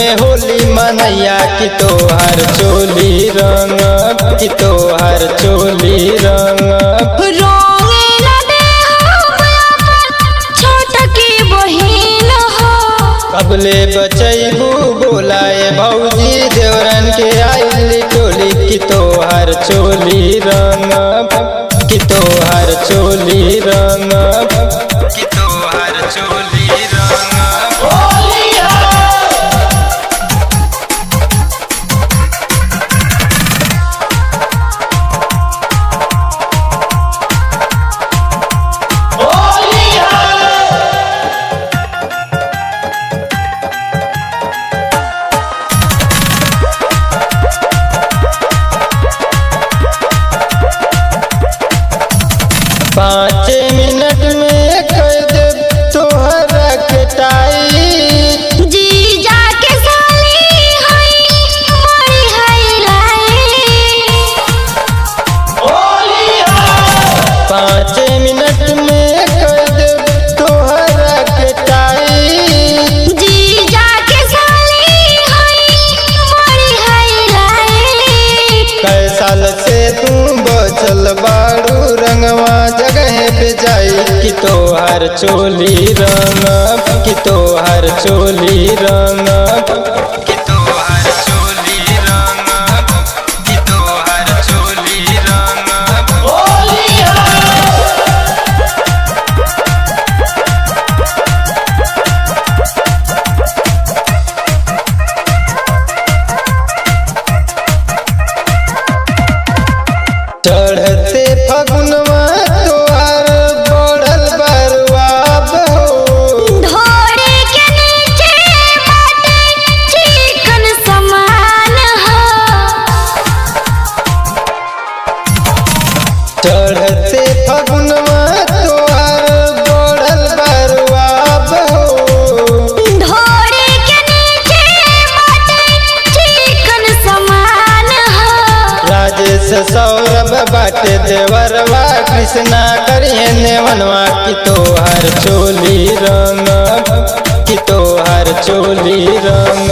में होली मनैया की तोहर चोली रंग की तोहर चोली रंग कबले बचैबू बोलाए भौजी देवरन के आइली टोली की तोहर चोली रंग की तोहर चोली रंग की तोहर चोली रंग पाँच मिनट में कर दे तोहरा कटाई जीजा के साली हई मोरी हई लाई 5 मिनट में कर दे तोहरा कटाई जीजा के साली हई मोरी हई लाई कई साल से तू बचल बाड़ू रंगवा जगह पे जाई कि तोहर चोली रंग कि तोहर चोली रंग कि तोहर चोली रंग कि तोहर चोली रंग चढ़ते फगुनवा तोहार बढ़ल बरुआब हो ढोरे के नीचे बाटे चिकन समान हो चढ़ते फगुनवा तोहार बढ़ल बरुआब हो ढोरे के नीचे बाटे चिकन समान हो राजेश सौरभ बाटे देवरवा कृष्णा करिए नेवनवा की तोहर चोली रंग की तोहर चोली रंग